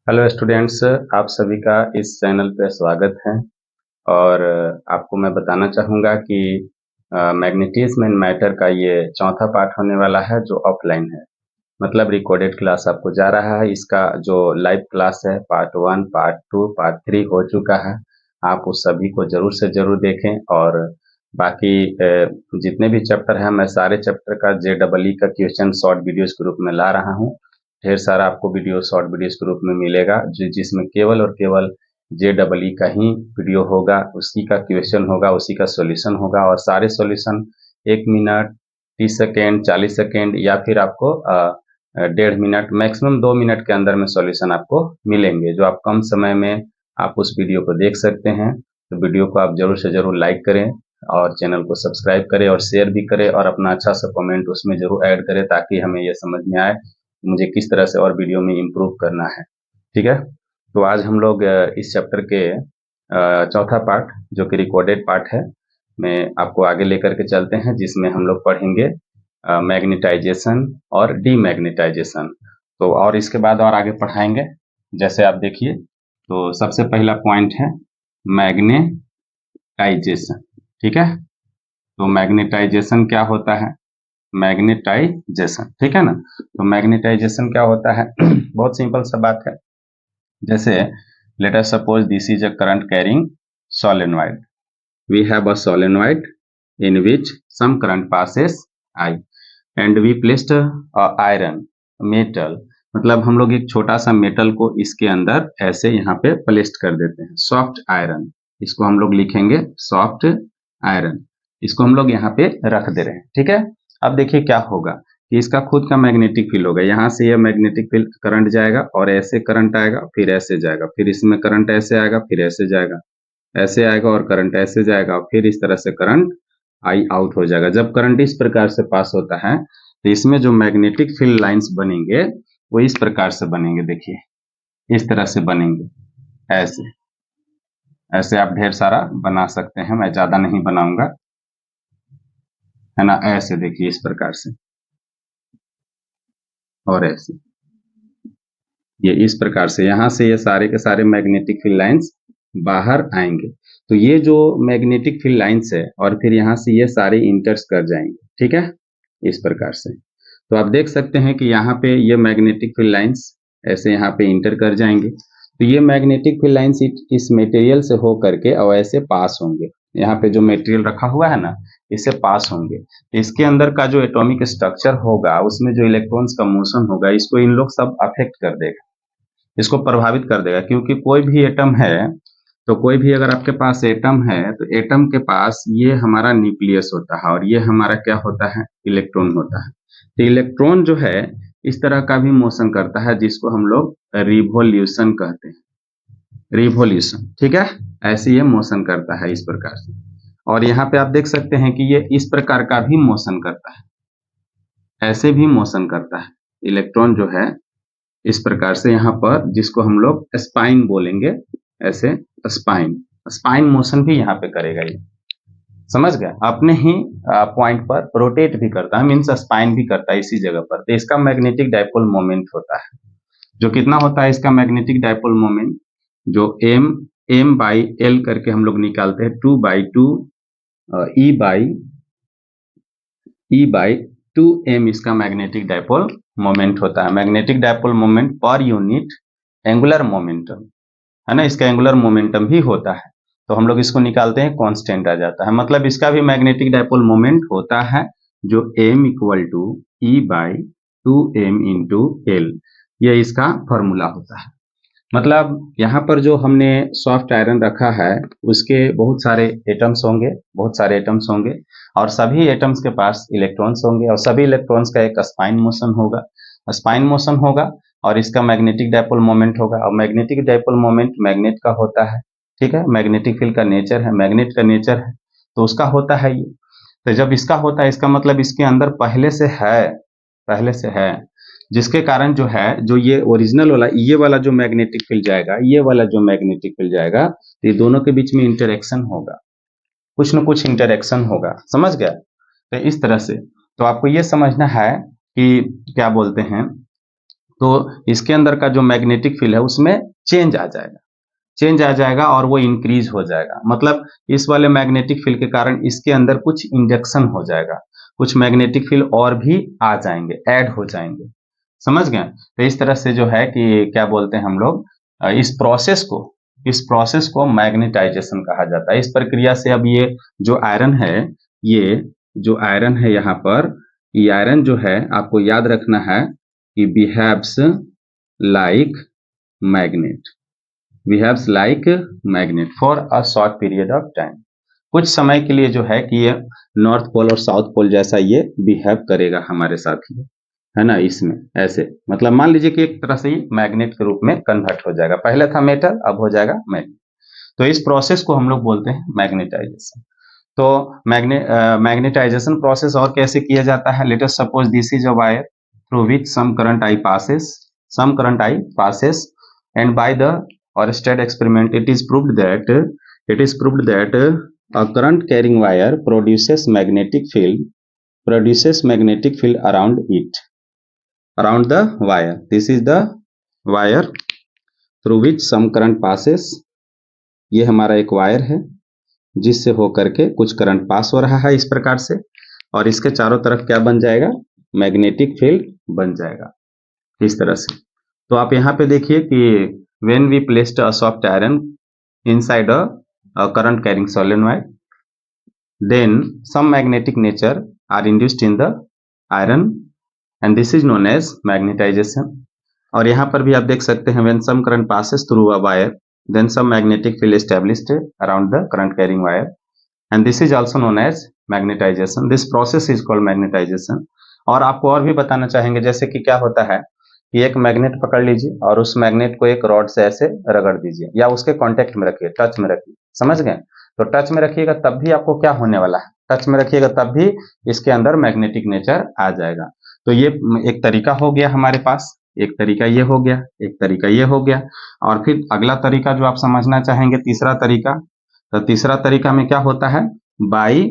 Hello students, आप सभी का इस चैनल पे स्वागत है। और आपको मैं बताना चाहूँगा कि मैग्नेटिज्म एंड मैटर का ये चौथा पार्ट होने वाला है जो ऑफलाइन है। मतलब रिकॉर्डेड क्लास आपको जा रहा है। इसका जो लाइव क्लास है पार्ट 1, पार्ट 2, पार्ट 3 हो चुका है। आप उस सभी को जरूर से जरूर देखें। और बाकी जितने भी चैप्टर हैं, मैं सारे चैप्टर का JEE का क्वेश्चन शॉर्ट वीडियोस के रूप में ला रहा हूँ। ढेर सारा आपको वीडियो शॉर्ट वीडियोस के रूप में मिलेगा जिसमें केवल और केवल JEE का ही वीडियो होगा, उसी का क्वेश्चन होगा, उसी का सॉल्यूशन होगा। और सारे सॉल्यूशन 1 मिनट 30 सेकेंड 40 सेकेंड या फिर आपको 1.5 मिनट मैक्सिमम 2 मिनट के अंदर में सॉल्यूशन आपको मिलेंगे, जो आप कम समय में आप उस वीडियो को देख सकते हैं। तो वीडियो को आप जरूर से जरूर लाइक करें और चैनल को सब्सक्राइब करें और शेयर भी करें और अपना अच्छा सा कमेंट उसमें जरूर ऐड करें, ताकि हमें यह समझ में आए मुझे किस तरह से और वीडियो में इम्प्रूव करना है। ठीक है, तो आज हम लोग इस चैप्टर के चौथा पार्ट जो कि रिकॉर्डेड पार्ट है, मैं आपको आगे लेकर के चलते हैं, जिसमें हम लोग पढ़ेंगे मैग्नेटाइजेशन और डीमैग्नेटाइजेशन। तो और इसके बाद और आगे पढ़ाएंगे। जैसे आप देखिए, तो सबसे पहला पॉइंट है मैग्नेटाइजेशन। ठीक है, तो मैग्नेटाइजेशन क्या होता है? मैग्नेटाइजेशन, ठीक है ना। तो मैग्नेटाइजेशन क्या होता है? बहुत सिंपल सा बात है। जैसे late us suppose this is a current carrying solenoid. We have a solenoid in which some current passes I and we placed a iron metal, मतलब हम लोग एक छोटा सा मेटल को इसके अंदर ऐसे यहाँ पे प्लेस्ड कर देते हैं। सॉफ्ट आयरन, इसको हम लोग लिखेंगे सॉफ्ट आयरन। इसको हम लोग यहाँ पे रख दे रहे हैं। ठीक है, अब देखिए क्या होगा कि इसका खुद का मैग्नेटिक फील्ड होगा। यहाँ से ये मैग्नेटिक फील्ड करंट जाएगा और ऐसे करंट आएगा, फिर ऐसे जाएगा, फिर इसमें करंट ऐसे आएगा, फिर ऐसे जाएगा, ऐसे आएगा और करंट ऐसे जाएगा, और फिर इस तरह से करंट आई आउट हो जाएगा। जब करंट इस प्रकार से पास होता है तो इसमें जो मैग्नेटिक फील्ड लाइंस बनेंगे वो इस प्रकार से बनेंगे। देखिए इस तरह से बनेंगे, ऐसे ऐसे आप ढेर सारा बना सकते हैं, मैं ज्यादा नहीं बनाऊंगा, है ना। ऐसे देखिए इस प्रकार से, और ऐसे ये इस प्रकार से, यहाँ से ये सारे के सारे मैग्नेटिक फील्ड लाइंस बाहर आएंगे। तो ये जो मैग्नेटिक फील्ड लाइंस है और फिर यहाँ से ये सारे इंटर्स कर जाएंगे। ठीक है, इस प्रकार से। तो आप देख सकते हैं कि यहाँ पे ये मैग्नेटिक फील्ड लाइंस ऐसे यहाँ पे इंटर कर जाएंगे। तो ये मैग्नेटिक फील्ड लाइंस इस मटेरियल से हो करके और ऐसे पास होंगे। यहाँ पे जो मटेरियल रखा हुआ है ना, इससे पास होंगे। इसके अंदर का जो एटॉमिक स्ट्रक्चर होगा, उसमें जो इलेक्ट्रॉन्स का मोशन होगा, इसको इन लोग सब अफेक्ट कर देगा, इसको प्रभावित कर देगा। क्योंकि कोई भी एटम है, तो कोई भी अगर आपके पास एटम है तो एटम के पास ये हमारा न्यूक्लियस होता है और ये हमारा क्या होता है? इलेक्ट्रॉन होता है। तो इलेक्ट्रॉन जो है इस तरह का भी मोशन करता है, जिसको हम लोग रिवोल्यूशन कहते हैं। रिवोल्यूशन, ठीक है, ऐसे ये मोशन करता है इस प्रकार से। और यहाँ पे आप देख सकते हैं कि ये इस प्रकार का भी मोशन करता है, ऐसे भी मोशन करता है इलेक्ट्रॉन जो है इस प्रकार से, यहाँ पर जिसको हम लोग स्पाइन बोलेंगे, ऐसे स्पाइन स्पाइन मोशन भी यहाँ पे करेगा। ये समझ गए? अपने ही पॉइंट पर रोटेट भी करता है, मीन्स स्पाइन भी करता है इसी जगह पर। तो इसका मैग्नेटिक डायपोल मोमेंट होता है, जो कितना होता है इसका मैग्नेटिक डायपोल मोमेंट, जो m बाई l करके हम लोग निकालते हैं, 2/2 e बाई 2m इसका मैग्नेटिक डायपोल मोमेंट होता है। Magnetic dipole moment per unit angular momentum, है ना, इसका एंगुलर मोमेंटम भी होता है। तो हम लोग इसको निकालते हैं, कांस्टेंट आ जाता है। मतलब इसका भी मैग्नेटिक डायपोल मोमेंट होता है, जो m equal to E by 2m into L, ये इसका फॉर्मूला होता है। मतलब यहाँ पर जो हमने सॉफ्ट आयरन रखा है उसके बहुत सारे एटम्स होंगे, बहुत सारे एटम्स होंगे, और सभी एटम्स के पास इलेक्ट्रॉन्स होंगे, और सभी इलेक्ट्रॉन्स का एक स्पाइन मोशन होगा। स्पाइन मोशन होगा और इसका मैग्नेटिक डायपोल मोमेंट होगा। और मैग्नेटिक डायपोल मोमेंट मैग्नेट का होता है। ठीक है, मैग्नेटिक फील्ड का नेचर है, मैग्नेट का नेचर है, तो उसका होता है ये। तो जब इसका होता है, इसका मतलब इसके अंदर पहले से है, जिसके कारण जो है, जो ये ओरिजिनल वाला, ये वाला जो मैग्नेटिक फील्ड जाएगा, ये वाला जो मैग्नेटिक फील्ड जाएगा, तो ये दोनों के बीच में इंटरेक्शन होगा, कुछ न कुछ इंटरेक्शन होगा। समझ गया? तो इस तरह से तो आपको ये समझना है कि क्या बोलते हैं, तो इसके अंदर का जो मैग्नेटिक फील्ड है उसमें चेंज आ जाएगा और वो इंक्रीज हो जाएगा। मतलब इस वाले मैग्नेटिक फील्ड के कारण इसके अंदर कुछ इंडक्शन हो जाएगा, कुछ मैग्नेटिक फील्ड और भी आ जाएंगे, ऐड हो जाएंगे। समझ गए? तो इस तरह से जो है कि क्या बोलते हैं हम लोग, इस प्रोसेस को मैग्नेटाइजेशन कहा जाता है। इस प्रक्रिया से अब ये जो आयरन है, ये जो आयरन है यहाँ पर, ये आयरन जो है आपको याद रखना है कि behaves like magnet, behaves like magnet for a short period of time. कुछ समय के लिए जो है कि ये नॉर्थ पोल और साउथ पोल जैसा ये बिहेव करेगा हमारे साथ, है ना, इसमें ऐसे। मतलब मान लीजिए कि एक तरह से ही मैग्नेट के रूप में कन्वर्ट हो जाएगा, पहले था मेटल अब हो जाएगा मैग्नेट। तो इस प्रोसेस को हम लोग बोलते हैं मैग्नेटाइजेशन। तो मैग्नेटाइजेशन प्रोसेस और कैसे किया जाता है? Let us suppose this is a wire through which some current I passes and by the Oersted experiment it is proved that a current carrying wire produces magnetic field around the wire. This is the wire through which some current passes. ये हमारा एक wire है जिससे होकर के कुछ current pass हो रहा है इस प्रकार से, और इसके चारों तरफ क्या बन जाएगा? मैग्नेटिक फील्ड बन जाएगा इस तरह से। तो आप यहाँ पे देखिए कि when we placed a soft iron inside a current carrying solenoid, then some magnetic nature are induced in the iron and this is known as magnetization. और यहाँ पर भी आप देख सकते हैं when some current passes through a wire, then some magnetic field established around the current carrying wire and this is also known as magnetization. This process is called magnetization. और आपको और भी बताना चाहेंगे, जैसे कि क्या होता है कि एक मैग्नेट पकड़ लीजिए और उस मैग्नेट को एक रॉड से ऐसे रगड़ दीजिए या उसके कांटेक्ट में रखिए, टच में रखिए। समझ गए? तो टच में रखिएगा तब भी आपको क्या होने वाला है? टच में रखिएगा तब भी इसके अंदर मैग्नेटिक नेचर आ जाएगा। तो ये एक तरीका हो गया हमारे पास, एक तरीका ये हो गया, एक तरीका ये हो गया। और फिर अगला तरीका जो आप समझना चाहेंगे, तीसरा तरीका, तो तीसरा तरीका में क्या होता है? By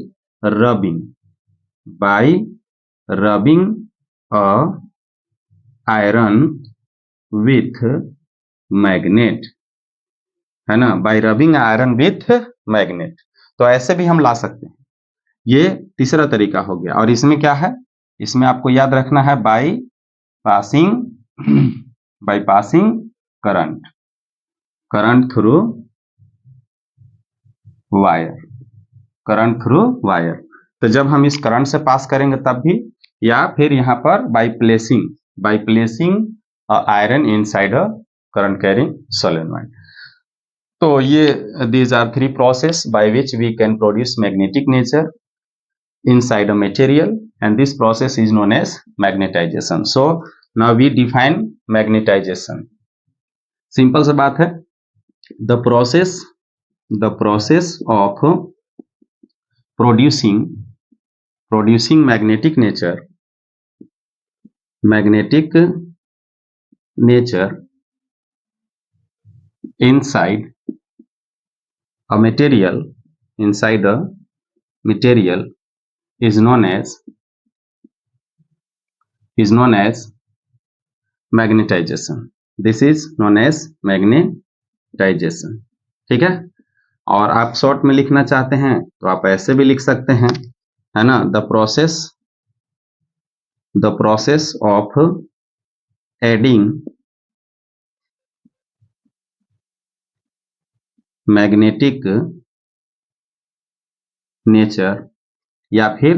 rubbing a iron with magnet, है ना, bye rubbing iron with magnet. तो ऐसे भी हम ला सकते हैं, ये तीसरा तरीका हो गया। और इसमें क्या है? इसमें आपको याद रखना है by passing current through wire. तो जब हम इस करंट से पास करेंगे तब भी, या फिर यहाँ पर by placing iron inside a current carrying solenoid. तो ये these are three process by which we can produce magnetic nature inside a material and this process is known as magnetization. So now we define magnetization. Simple सा बात है, the process of producing magnetic nature inside a material is known as magnetization. This is known as magnetization. ठीक है? और आप short में लिखना चाहते हैं तो आप ऐसे भी लिख सकते हैं, है ना, the process of adding magnetic nature या फिर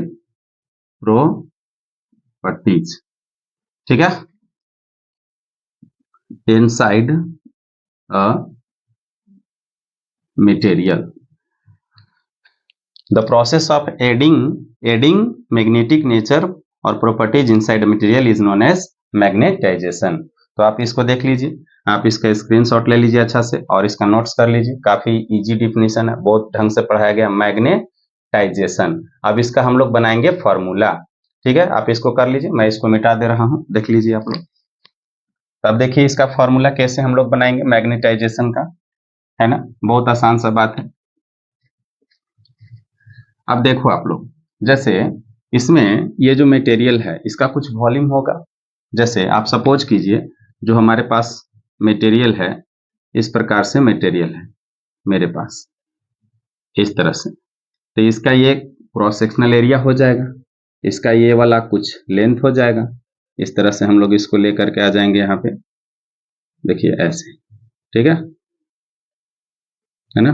प्रॉपर्टीज, ठीक है, inside a material. The process of adding magnetic nature और properties inside material is known as magnetisation. तो आप इसको देख लीजिए, आप इसका स्क्रीनशॉट ले लीजिए अच्छा से और इसका नोट्स कर लीजिए। काफी इजी डिफिनेशन है, बहुत ढंग से पढ़ाया गया, मैग्नेटाइजेशन। अब इसका हम लोग बनाएंगे फॉर्मूला, ठीक है, आप इसको कर लीजिए, मैं इसको मिटा दे रहा हूं, देख लीजिए आप लोग। तब देखिए इसका फॉर्मूला कैसे हम लोग बनाएंगे मैग्नेटाइजेशन का, है ना, बहुत आसान सा बात है। अब देखो आप लोग, जैसे इसमें ये जो मटेरियल है इसका कुछ वॉल्यूम होगा। जैसे आप सपोज कीजिए जो हमारे पास मटेरियल है, इस प्रकार से मटेरियल है मेरे पास, इस तरह से। तो इसका ये क्रॉस सेक्शनल एरिया हो जाएगा, इसका ये वाला कुछ लेंथ हो जाएगा। इस तरह से हम लोग इसको लेकर के आ जाएंगे यहाँ पे, देखिए ऐसे, ठीक है ना।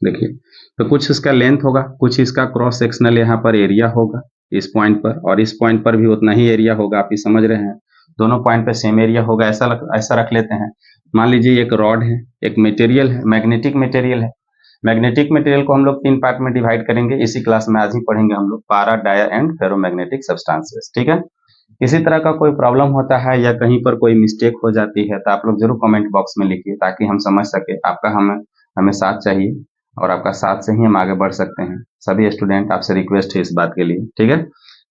देखिए, तो कुछ इसका लेंथ होगा, कुछ इसका क्रॉस सेक्शनल यहाँ पर एरिया होगा इस पॉइंट पर, और इस पॉइंट पर भी उतना ही एरिया होगा। आप ही समझ रहे हैं, दोनों पॉइंट पे सेम एरिया होगा। ऐसा रख लेते हैं। मान लीजिए एक रॉड है, एक मटेरियल है, मैग्नेटिक मटेरियल है। मैग्नेटिक मटेरियल को हम लोग 3 पार्ट में डिवाइड करेंगे, इसी क्लास में आज ही पढ़ेंगे हम लोग, पारा, डाया एंड फेरोमैग्नेटिक सब्सटेंसेस, ठीक है। किसी तरह का कोई प्रॉब्लम होता है या कहीं पर कोई मिस्टेक हो जाती है तो आप लोग जरूर कमेंट बॉक्स में लिखिए, ताकि हम समझ सके। आपका हमें साथ चाहिए, और आपका साथ से ही हम आगे बढ़ सकते हैं। सभी स्टूडेंट, आपसे रिक्वेस्ट है इस बात के लिए, ठीक है।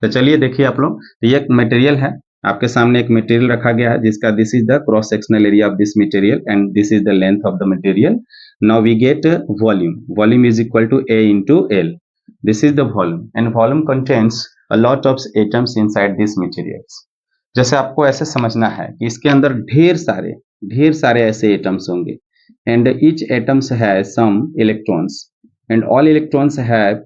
तो चलिए देखिए आप लोग, तो ये एक मटेरियल है, आपके सामने एक मटेरियल रखा गया है जिसका this is the cross sectional area of this material and this is the length of the material. Now we get volume is equal to A into L. This is the volume and volume contains a lot of atoms inside these materials. जैसे आपको ऐसे समझना है कि इसके अंदर ढेर सारे ऐसे एटम्स होंगे, and each atoms has some electrons, and all electrons have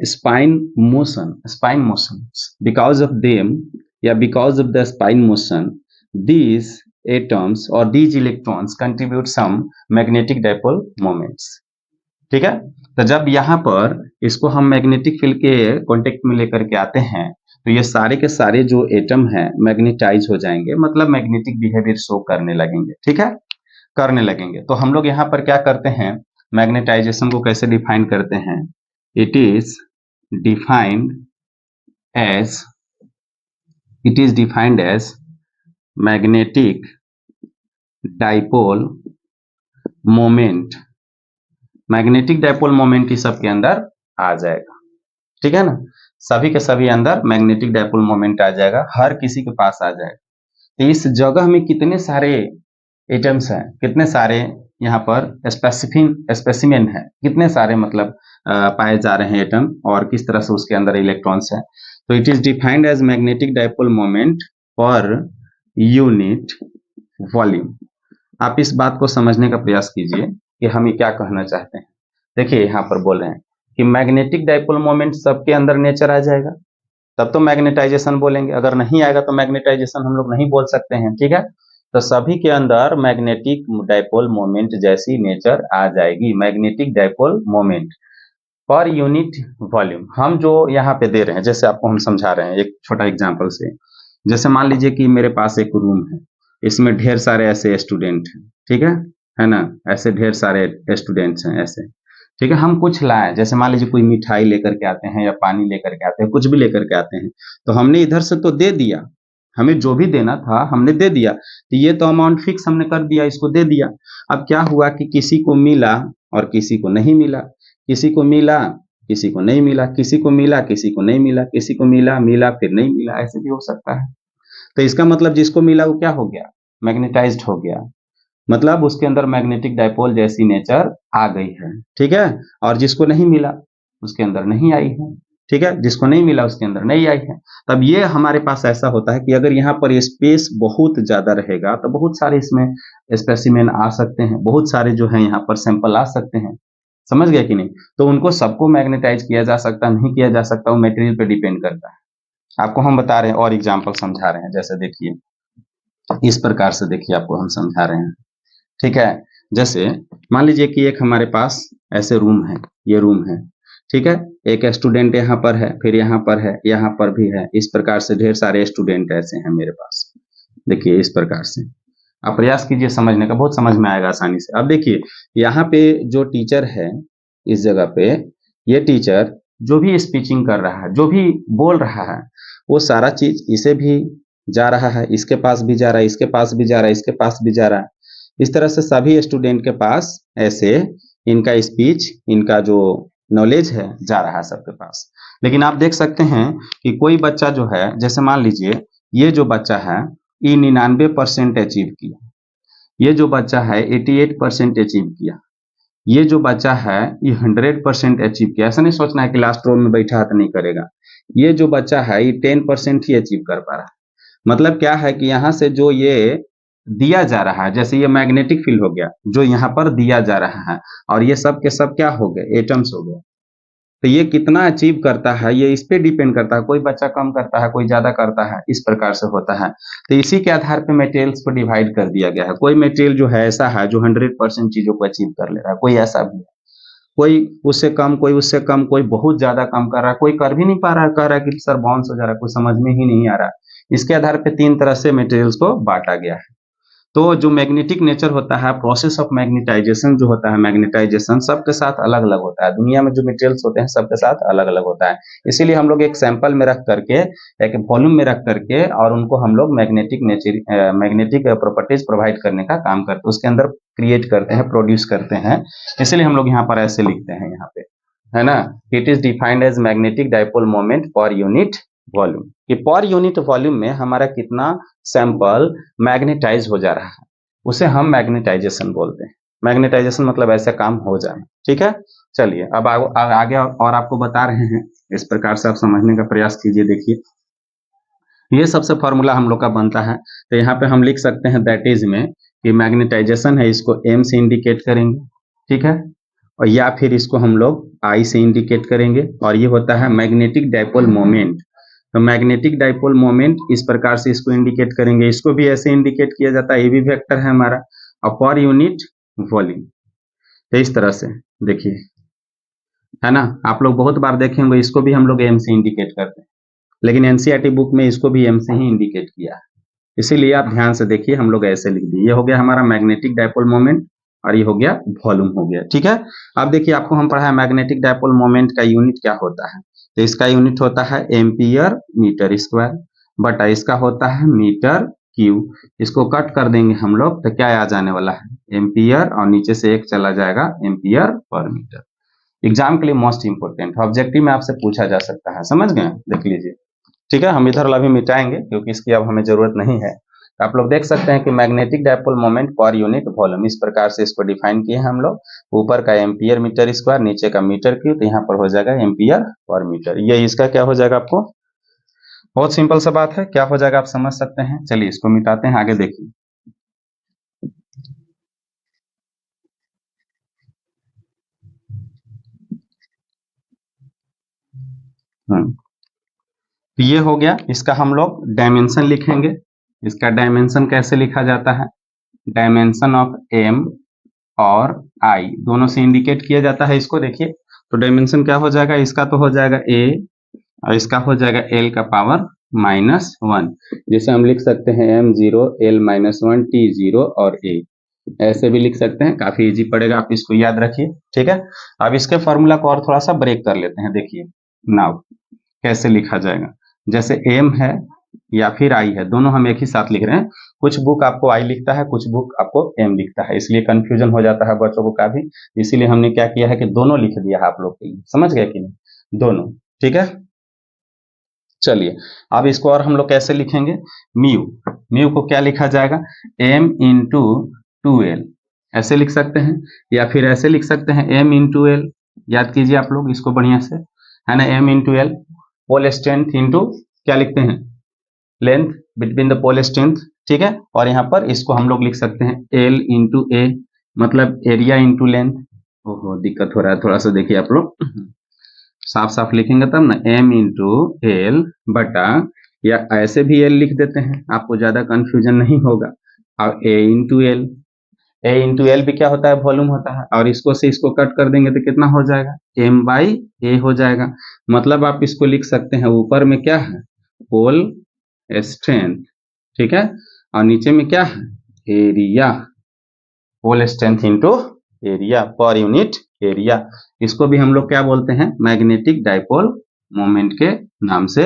spine motions. Because of them, because of the spine motion, these atoms or these electrons contribute some magnetic dipole moments. ठीक है। तो जब यहाँ पर इसको हम magnetic field के contact में लेकर के आते हैं, तो ये सारे के सारे जो एटम हैं मैग्नेटाइज हो जाएंगे, मतलब मैग्नेटिक बिहेवियर शो करने लगेंगे, ठीक है, करने लगेंगे। तो हम लोग यहाँ पर क्या करते हैं, मैग्नेटाइजेशन को कैसे डिफाइन करते हैं। It is defined as magnetic dipole moment. Magnetic dipole moment ही सबके अंदर आ जाएगा, ठीक है ना। सभी के सभी अंदर मैग्नेटिक डाइपोल मोमेंट आ जाएगा, हर किसी के पास आ जाएगा। तो इस जगह में कितने सारे एटम्स हैं, कितने सारे यहाँ पर स्पेसिमेन है, कितने सारे मतलब पाए जा रहे हैं एटम, और किस तरह से उसके अंदर इलेक्ट्रॉन्स हैं। तो it is defined as magnetic dipole moment per unit volume. आप इस बात को समझने का प्रयास कीजिए कि हम ये क्या कहना चाहते हैं। देखिए यहाँ पर बोल रहे हैं कि मैग्नेटिक डाइपोल मोमेंट सबके अंदर नेचर आ जाएगा, तब तो मैग्नेटाइजेशन बोलेंगे। अगर नहीं आएगा तो मैग्नेटाइजेशन हम लोग नहीं बोल सकते हैं, ठीक है। तो सभी के अंदर मैग्नेटिक डाइपोल मोमेंट जैसी नेचर आ जाएगी, magnetic dipole moment per unit volume. हम जो यहाँ पे दे रहे हैं, जैसे आपको हम समझा रहे हैं एक छोटा एग्जांपल से। जैसे मान लीजिए कि मेरे पास एक रूम है, इसमें ढेर सारे ऐसे स्टूडेंट हैं, ठीक है ना, ऐसे ढेर सारे स्टूडेंट्स हैं ऐसे, ठीक है। हम कुछ लाए, जैसे मान लीजिए कोई मिठाई लेकर के आते हैं या पानी लेकर के आते हैं, कुछ भी लेकर के आते हैं, तो हमने इधर से तो दे दिया, हमें जो भी देना था हमने दे दिया, तो ये तो अमाउंट फिक्स हमने कर दिया, इसको दे दिया। अब क्या हुआ कि किसी को मिला और किसी को नहीं मिला, किसी को मिला किसी को नहीं मिला, किसी को मिला किसी को नहीं मिला, किसी को मिला फिर नहीं मिला, ऐसे भी हो सकता है। तो इसका मतलब जिसको मिला वो क्या हो गया, मैग्नेटाइज्ड हो गया, मतलब उसके अंदर मैग्नेटिक डाइपोल जैसी नेचर आ गई है, ठीक है। और जिसको नहीं मिला उसके अंदर नहीं आई है, ठीक है, जिसको नहीं मिला उसके अंदर नहीं आई है। तब ये हमारे पास ऐसा होता है कि अगर यहाँ पर स्पेस बहुत ज्यादा रहेगा तो बहुत सारे इसमें स्पेसिमेन आ सकते हैं, बहुत सारे जो है यहाँ पर सैंपल आ सकते हैं, समझ गए कि नहीं। तो उनको सबको मैग्नेटाइज किया जा सकता नहीं किया जा सकता, वो मटेरियल पे डिपेंड करता है। आपको हम बता रहे हैं और एग्जाम्पल समझा रहे हैं। जैसे देखिए इस प्रकार से, देखिए आपको हम समझा रहे हैं, ठीक है। जैसे मान लीजिए कि एक हमारे पास ऐसे रूम है, ये रूम है, ठीक है। एक स्टूडेंट यहाँ पर है, फिर यहाँ पर है, यहाँ पर भी है, इस प्रकार से ढेर सारे स्टूडेंट ऐसे हैं मेरे पास। देखिए इस प्रकार से आप प्रयास कीजिए समझने का, बहुत समझ में आएगा आसानी से। अब देखिए यहाँ पे जो टीचर है, इस जगह पे ये टीचर जो भी स्पीचिंग कर रहा है, जो भी बोल रहा है, वो सारा चीज इसे भी जा रहा है, इसके पास भी जा रहा है, इसके पास भी जा रहा है, इसके पास भी जा रहा है। इस तरह से सभी स्टूडेंट के पास ऐसे इनका स्पीच, इनका जो नॉलेज है जा रहा है सबके पास। लेकिन आप देख सकते हैं कि कोई बच्चा जो है, जैसे मान लीजिए ये जो बच्चा है ये 99% अचीव किया, ये जो बच्चा है 88% अचीव किया, ये जो बच्चा है ये 100% अचीव किया। ऐसा नहीं सोचना है कि लास्ट रो में बैठा है तो नहीं करेगा। ये जो बच्चा है ये 10% ही अचीव कर पा रहा है, मतलब क्या है कि यहाँ से जो ये दिया जा रहा है, जैसे ये मैग्नेटिक फील्ड हो गया जो यहाँ पर दिया जा रहा है, और ये सब के सब क्या हो गए, एटम्स हो गए। तो ये कितना अचीव करता है ये इस पे डिपेंड करता है, कोई बच्चा कम करता है, कोई ज्यादा करता है, इस प्रकार से होता है। तो इसी के आधार पे मटेरियल्स को डिवाइड कर दिया गया है। कोई मटेरियल जो है ऐसा है जो 100% चीजों को अचीव कर ले रहा है, कोई ऐसा भी है, कोई उससे कम, कोई उससे कम, कोई बहुत ज्यादा कम कर रहा है, कोई कर भी नहीं पा रहा है, कह रहा है कि सर बाउंस हो जा रहा है, कुछ समझ में ही नहीं आ रहा है। इसके आधार पे 3 तरह से मटेरियल्स को बांटा गया है। तो जो मैग्नेटिक नेचर होता है, प्रोसेस ऑफ मैग्नेटाइजेशन जो होता है, मैग्नेटाइजेशन सबके साथ अलग अलग होता है। दुनिया में जो मटेरियल्स होते हैं सबके साथ अलग अलग होता है। इसीलिए हम लोग एक सैंपल में रख करके, एक वॉल्यूम में रख करके, और उनको हम लोग magnetic nature, magnetic properties provide करने का काम करते हैं, उसके अंदर क्रिएट करते हैं, प्रोड्यूस करते हैं। इसलिए हम लोग यहाँ पर ऐसे लिखते हैं, यहाँ पे है ना, it is defined as magnetic dipole moment per unit volume, कि पर यूनिट वॉल्यूम में हमारा कितना सैंपल मैग्नेटाइज हो जा रहा है, उसे हम मैग्नेटाइजेशन बोलते हैं। मैग्नेटाइजेशन मतलब ऐसे काम हो जाना। ठीक है, चलिए अब आगे और आपको बता रहे हैं, इस प्रकार से आप समझने का प्रयास कीजिए। देखिए ये सबसे फॉर्मूला हम लोग का बनता है, तो यहाँ पे हम लिख सकते हैं दैट इज में कि मैग्नेटाइजेशन है, इसको एम से इंडिकेट करेंगे, ठीक है, और या फिर इसको हम लोग आई से इंडिकेट करेंगे, और ये होता है मैग्नेटिक डाइपोल मोमेंट। तो मैग्नेटिक डाइपोल मोमेंट इस प्रकार से इसको इंडिकेट करेंगे, इसको भी ऐसे इंडिकेट किया जाता है, ये भी वेक्टर है हमारा, और पर यूनिट वॉल्यूम। तो इस तरह से देखिए, है ना, आप लोग बहुत बार देखे होंगे, इसको भी हम लोग एम से इंडिकेट करते हैं, लेकिन एनसीईआरटी बुक में इसको भी एम से ही इंडिकेट किया है। इसीलिए आप ध्यान से देखिए, हम लोग ऐसे लिख दिए, ये हो गया हमारा मैग्नेटिक डाइपोल मोमेंट, और ये हो गया वॉल्यूम हो गया। ठीक है, अब देखिए आपको हम पढ़ा है मैग्नेटिक डाइपोल मोमेंट का यूनिट क्या होता है। तो इसका यूनिट होता है एम्पियर मीटर स्क्वायर, बटा इसका होता है मीटर क्यूब। इसको कट कर देंगे हम लोग, तो क्या आ जाने वाला है, एम्पियर, और नीचे से एक चला जाएगा एम्पियर पर मीटर। एग्जाम के लिए मोस्ट इंपोर्टेंट, ऑब्जेक्टिव में आपसे पूछा जा सकता है, समझ गए, देख लीजिए। ठीक है, हम इधर अभी मिटाएंगे क्योंकि इसकी अब हमें जरूरत नहीं है। आप लोग देख सकते हैं कि magnetic dipole moment per unit volume, इस प्रकार से इसको डिफाइन किए हैं हम लोग। ऊपर का एम्पियर मीटर स्क्वायर, नीचे का मीटर क्यूब, तो यहाँ पर हो जाएगा एम्पियर पर मीटर। ये इसका क्या हो जाएगा, आपको बहुत सिंपल सा बात है, क्या हो जाएगा आप समझ सकते हैं। चलिए इसको मिटाते हैं, आगे देखिए। तो ये हो गया, इसका हम लोग डायमेंशन लिखेंगे। इसका डायमेंशन कैसे लिखा जाता है, डायमेंशन ऑफ एम और आई दोनों से इंडिकेट किया जाता है इसको। देखिए तो डायमेंशन क्या हो जाएगा, इसका तो हो जाएगा ए, और इसका हो जाएगा एल का पावर -1। जैसे हम लिख सकते हैं m0 l -1 t0 और a, ऐसे भी लिख सकते हैं, काफी इजी पड़ेगा, आप इसको याद रखिए। ठीक है, अब इसके फॉर्मूला को और थोड़ा सा ब्रेक कर लेते हैं। देखिए नाउ कैसे लिखा जाएगा, जैसे m है या फिर i है, दोनों हम एक ही साथ लिख रहे हैं। कुछ बुक आपको i लिखता है, कुछ बुक आपको m लिखता है, इसलिए कंफ्यूजन हो जाता है बच्चों को काफी। इसीलिए हमने क्या किया है कि दोनों लिख दिया है आप लोग के लिए, समझ गए कि नहीं, दोनों। ठीक है, चलिए अब इसको और हम लोग कैसे लिखेंगे, म्यू, म्यू को क्या लिखा जाएगा, m इंटू 2l, ऐसे लिख सकते हैं, या फिर ऐसे लिख सकते हैं m इंटू l। याद कीजिए आप लोग इसको बढ़िया से, है ना, m into l, pole strength into क्या लिखते हैं, length between the pole strength. ठीक है, और यहाँ पर इसको हम लोग लिख सकते हैं l इंटू a, मतलब एरिया इंटू लेंथ। ओहो दिक्कत हो रहा है थोड़ा सा, देखिए आप लोग साफ साफ लिखेंगे तब ना, m इंटू एल बटा, या ऐसे भी l लिख देते हैं, आपको ज्यादा कंफ्यूजन नहीं होगा, और a into L, a into L भी क्या होता है, वॉल्यूम होता है, और इसको से इसको कट कर देंगे तो कितना हो जाएगा, m बाई a हो जाएगा। मतलब आप इसको लिख सकते हैं, ऊपर में क्या है, पोल स्ट्रेंथ, ठीक है, और नीचे में क्या है, area, pole strength into area per unit area. इसको भी हम लोग क्या बोलते हैं, मैग्नेटिक डाइपोल मोमेंट के नाम से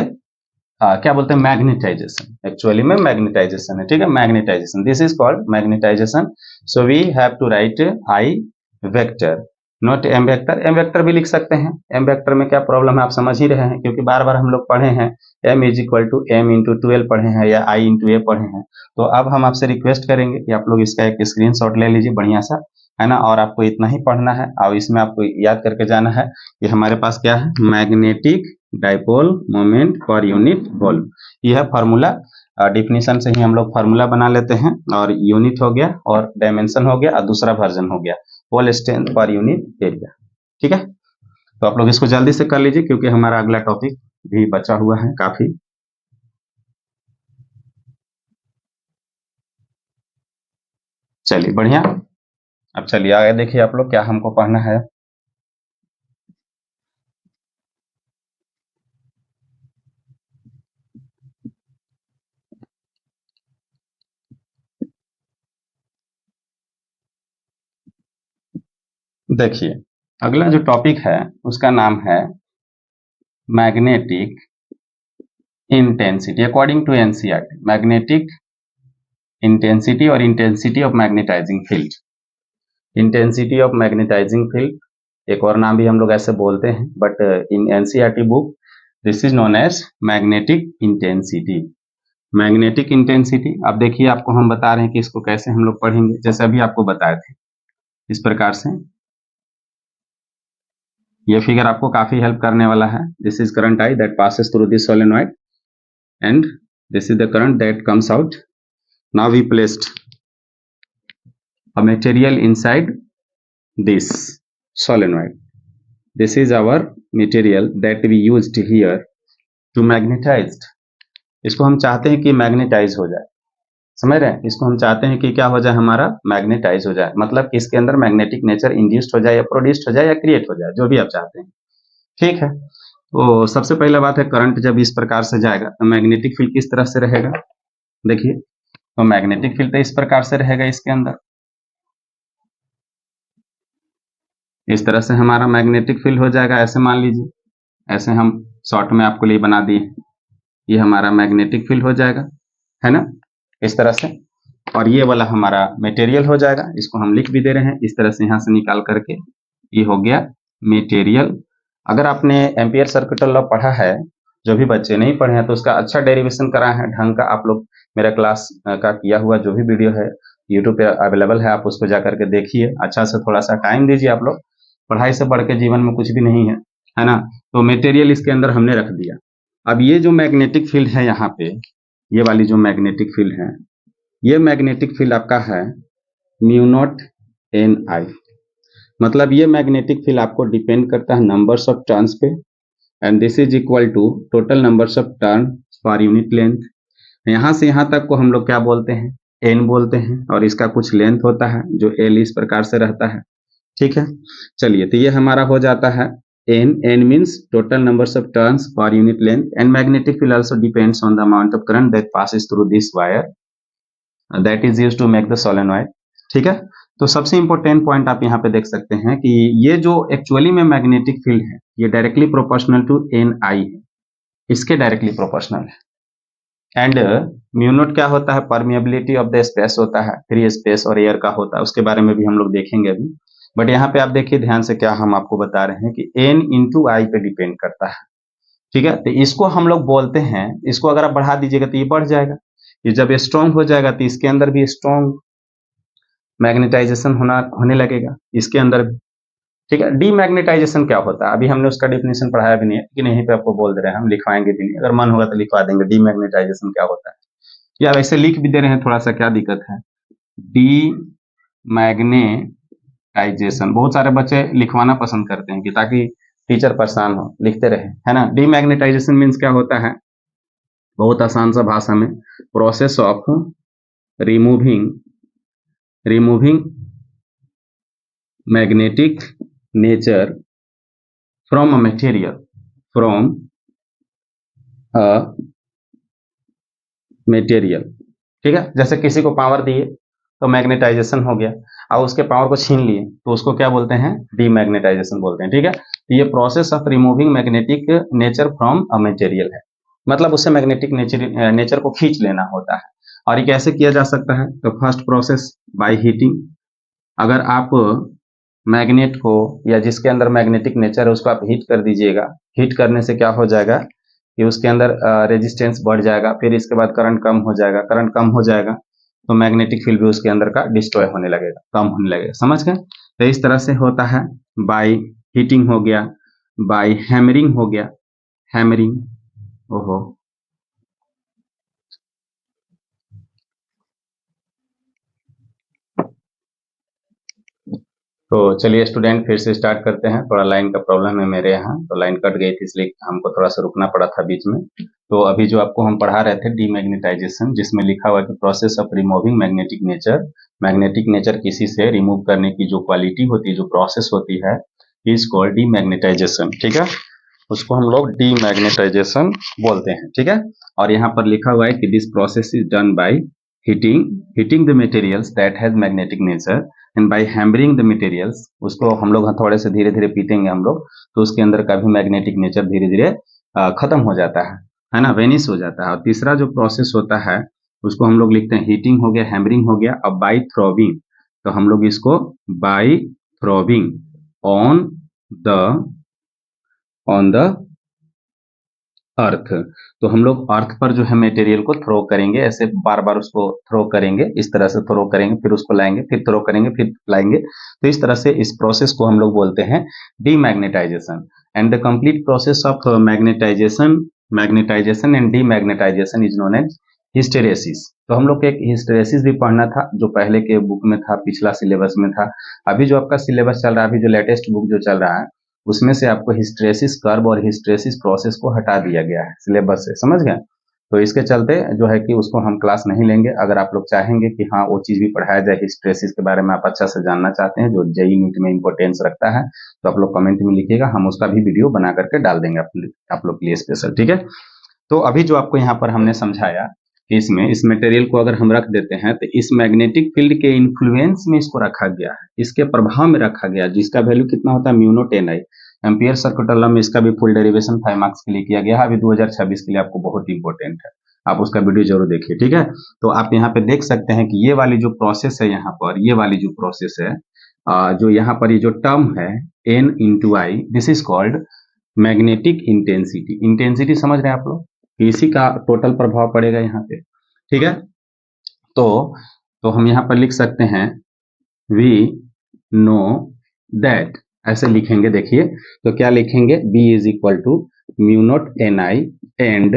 क्या बोलते हैं, मैग्नेटाइजेशन, एक्चुअली में मैग्नेटाइजेशन है। ठीक है, magnetisation, this is called magnetisation. So we have to write I vector, not M vector. M vector भी लिख सकते हैं, एम वेक्टर में क्या प्रॉब्लम है आप समझ ही रहे हैं, क्योंकि बार बार हम लोग पढ़े हैं m is equal to m into 12 पढ़े हैं, या i इंटू a पढ़े हैं। तो अब हम आपसे रिक्वेस्ट करेंगे कि आप लोग इसका एक स्क्रीनशॉट ले लीजिए बढ़िया सा, है ना, और आपको इतना ही पढ़ना है, और इसमें आपको याद करके जाना है कि हमारे पास क्या है, magnetic dipole moment per unit volume, यह है फॉर्मूला डिफिनीशन से ही हम लोग फार्मूला बना लेते हैं, और यूनिट हो गया और डायमेंशन हो गया और दूसरा वर्जन हो गया hole strength per unit area. ठीक है, तो आप लोग इसको जल्दी से कर लीजिए क्योंकि हमारा अगला टॉपिक भी बचा हुआ है काफी। चलिए बढ़िया, अब चलिए आगे देखिए आप लोग क्या हमको पढ़ना है। देखिए अगला जो टॉपिक है उसका नाम है magnetic intensity according to NCERT. Magnetic intensity और intensity of magnetising field. Intensity of magnetising field एक और नाम भी हम लोग ऐसे बोलते हैं, but in NCERT book this is known as magnetic intensity. Magnetic intensity, अब देखिए आपको हम बता रहे हैं कि इसको कैसे हम लोग पढ़ेंगे, जैसे अभी आपको बताए थे इस प्रकार से। ये फिगर आपको काफी हेल्प करने वाला है। This is current I that passes through this solenoid and this is the current that comes out. Now we placed a material inside this solenoid. This is our material that we used here to magnetize. इसको हम चाहते हैं कि magnetise हो जाए, समझ रहे हैं? इसको हम चाहते हैं कि क्या हो जाए, हमारा मैग्नेटाइज हो जाए, मतलब कि इसके अंदर मैग्नेटिक नेचर इंड्यूस्ड हो जाए या प्रोड्यूस्ड हो जाए या क्रिएट हो जाए, जो भी आप चाहते हैं। ठीक है, तो सबसे पहला बात है करंट जब इस प्रकार से जाएगा तो मैग्नेटिक फील्ड किस तरह से रहेगा। देखिए तो मैग्नेटिक फील्ड तो इस प्रकार से रहेगा, इसके अंदर इस तरह से हमारा मैग्नेटिक फील्ड हो जाएगा। ऐसे मान लीजिए, ऐसे हम शॉर्ट में आपको लिए बना दिए, ये हमारा मैग्नेटिक फील्ड हो जाएगा, है ना, इस तरह से। और ये वाला हमारा मटेरियल हो जाएगा, इसको हम लिख भी दे रहे हैं इस तरह से, यहां से निकाल करके ये हो गया मटेरियल। अगर आपने एम्पियर सर्किट लॉ पढ़ा है, जो भी बच्चे नहीं पढ़े हैं तो उसका अच्छा डेरिवेशन करा है ढंग का, आप लोग मेरा क्लास का किया हुआ जो भी वीडियो है यूट्यूब पे अवेलेबल है, आप उसको जा करके देखिए, अच्छा से थोड़ा सा टाइम दीजिए। आप लोग पढ़ाई से बढ़ के जीवन में कुछ भी नहीं है ना। तो मटेरियल इसके अंदर हमने रख दिया। अब ये जो मैग्नेटिक फील्ड है यहाँ पे, ये वाली जो मैग्नेटिक फील्ड है, ये मैग्नेटिक फील्ड आपका है म्यू नॉट एन आई। मतलब ये मैग्नेटिक फील्ड आपको डिपेंड करता है नंबर्स ऑफ टर्न्स पे, and this is equal to total numbers of turn per unit length. यहाँ से यहाँ तक को हम लोग क्या बोलते हैं, एन बोलते हैं, और इसका कुछ लेंथ होता है जो एल इस प्रकार से रहता है। ठीक है, चलिए तो ये हमारा हो जाता है N. N means total numbers of turns per unit length, and magnetic field also depends on the amount of current that passes through this wire that is used to make the solenoid. ठीक है, तो सबसे important point आप यहाँ पे देख सकते हैं कि ये जो एक्चुअली में मैग्नेटिक फील्ड है ये directly proportional to n I है, इसके डायरेक्टली प्रोपोर्शनल है। एंड म्यू नॉट क्या होता है, परमिएबिलिटी ऑफ द स्पेस होता है, फ्री स्पेस और एयर का होता है, उसके बारे में भी हम लोग देखेंगे अभी। बट यहाँ पे आप देखिए ध्यान से, क्या हम आपको बता रहे हैं कि एन इंटू आई पे डिपेंड करता है। ठीक है, तो इसको हम लोग बोलते हैं, इसको अगर आप बढ़ा दीजिएगा तो ये बढ़ जाएगा, ये जब स्ट्रॉन्ग हो जाएगा तो इसके अंदर भी स्ट्रॉन्ग मैग्नेटाइजेशन होने लगेगा, इसके अंदर भी। ठीक है, डीमैग्नेटाइजेशन क्या होता है, अभी हमने उसका डेफिनेशन पढ़ाया भी नहीं है, लेकिन यहीं पे आपको बोल दे रहे हैं, हम लिखवाएंगे भी नहीं, अगर मन होगा तो लिखवा देंगे डीमैग्नेटाइजेशन क्या होता है, या वैसे लिख भी दे रहे हैं, थोड़ा सा क्या दिक्कत है। डीमैग्नेटाइजेशन बहुत सारे बच्चे लिखवाना पसंद करते हैं कि ताकि टीचर परेशान हो, लिखते रहे, है ना। डीमैग्नेटाइजेशन मीन्स क्या होता है, बहुत आसान सा भाषा में, process of removing magnetic nature from a material, ठीक है, जैसे किसी को पावर दिए तो मैग्नेटाइजेशन हो गया, और उसके पावर को छीन लिए तो उसको क्या बोलते हैं, डीमैग्नेटाइजेशन बोलते हैं। ठीक है, तो ये process of removing magnetic nature from a material है, मतलब उससे मैग्नेटिक नेचर को खींच लेना होता है। और ये कैसे किया जा सकता है, तो फर्स्ट प्रोसेस बाय हीटिंग। अगर आप मैग्नेट को या जिसके अंदर मैग्नेटिक नेचर है उसको आप हीट कर दीजिएगा, हीट करने से क्या हो जाएगा कि उसके अंदर रेजिस्टेंस बढ़ जाएगा, फिर इसके बाद करंट कम हो जाएगा, करंट कम हो जाएगा तो मैग्नेटिक फील्ड भी उसके अंदर का डिस्ट्रॉय होने लगेगा, कम होने लगेगा, समझ गए। तो इस तरह से होता है, बाय हीटिंग हो गया, बाय हैमरिंग हो गया, हैमरिंग, ओहो तो चलिए स्टूडेंट फिर से स्टार्ट करते हैं। थोड़ा लाइन का प्रॉब्लम है मेरे यहाँ, तो लाइन कट गई थी इसलिए हमको थोड़ा सा रुकना पड़ा था बीच में। तो अभी जो आपको हम पढ़ा रहे थे डीमैग्नेटाइजेशन, जिसमें लिखा हुआ है कि process of removing magnetic nature. Magnetic nature किसी से रिमूव करने की जो क्वालिटी होती है, जो प्रोसेस होती है, इज कॉल्ड डीमैग्नेटाइजेशन। ठीक है, उसको हम लोग डीमैग्नेटाइजेशन बोलते हैं। ठीक है, और यहाँ पर लिखा हुआ है कि this process is done by heating the materials that has magnetic nature and by hammering the materials. उसको हम लोग थोड़े से धीरे धीरे पीटेंगे हम लोग, तो उसके अंदर का भी मैग्नेटिक नेचर धीरे धीरे खत्म हो जाता है ना, वेनिश हो जाता है। और तीसरा जो प्रोसेस होता है उसको हम लोग लिखते हैं हीटिंग हो गया, हैमरिंग हो गया। अब बाई थ्रोविंग, तो हम लोग इसको by throwing on the earth, तो हम लोग अर्थ पर जो है मटेरियल को थ्रो करेंगे, ऐसे बार बार उसको थ्रो करेंगे, इस तरह से थ्रो करेंगे, फिर उसको लाएंगे, फिर थ्रो करेंगे, फिर लाएंगे। तो इस तरह से इस प्रोसेस को हम लोग बोलते हैं demagnetisation. And the complete process of magnetisation and demagnetisation is known as hysteresis. तो हम लोग को एक हिस्टेरेसिस भी पढ़ना था, जो पहले के बुक में था, पिछला सिलेबस में था। अभी जो आपका सिलेबस चल रहा है, अभी जो लेटेस्ट बुक जो चल रहा है, उसमें से आपको हिस्टेरेसिस कर्व और हिस्टेरेसिस प्रोसेस को हटा दिया गया है सिलेबस से, समझ गए। तो इसके चलते जो है कि उसको हम क्लास नहीं लेंगे। अगर आप लोग चाहेंगे कि हाँ वो चीज भी पढ़ाया जाए, हिस्टेरेसिस के बारे में आप अच्छा से जानना चाहते हैं, जो जेईई नीट में इंपॉर्टेंस रखता है, तो आप लोग कमेंट में लिखिएगा, हम उसका भी वीडियो बना करके डाल देंगे आप लोग के लिए स्पेशल। ठीक है, तो अभी जो आपको यहाँ पर हमने समझाया कि इसमें इस मटेरियल को अगर हम रख देते हैं, तो इस मैग्नेटिक फील्ड के इन्फ्लुएंस में इसको रखा गया है, इसके प्रभाव में रखा गया, जिसका वैल्यू कितना होता है, म्यू नॉट एन आई एम्पियर सर्कुलर लॉ में। इसका भी फुल डेरिवेशन 5 मार्क्स के लिए किया गया है, अभी 2026 के लिए आपको बहुत इंपॉर्टेंट है, आप उसका वीडियो जरूर देखिए। ठीक है, तो आप यहाँ पे देख सकते हैं कि ये वाली जो प्रोसेस है, यहाँ पर ये वाली जो प्रोसेस है, जो यहाँ पर ये जो टर्म है N into I, this is called magnetic intensity. Intensity समझ रहे हैं आप लोग, इसी का टोटल प्रभाव पड़ेगा यहाँ पे। ठीक है, तो हम यहाँ पर लिख सकते हैं वी नो दैट, ऐसे लिखेंगे। देखिए तो क्या लिखेंगे, B is equal to mu nought N I and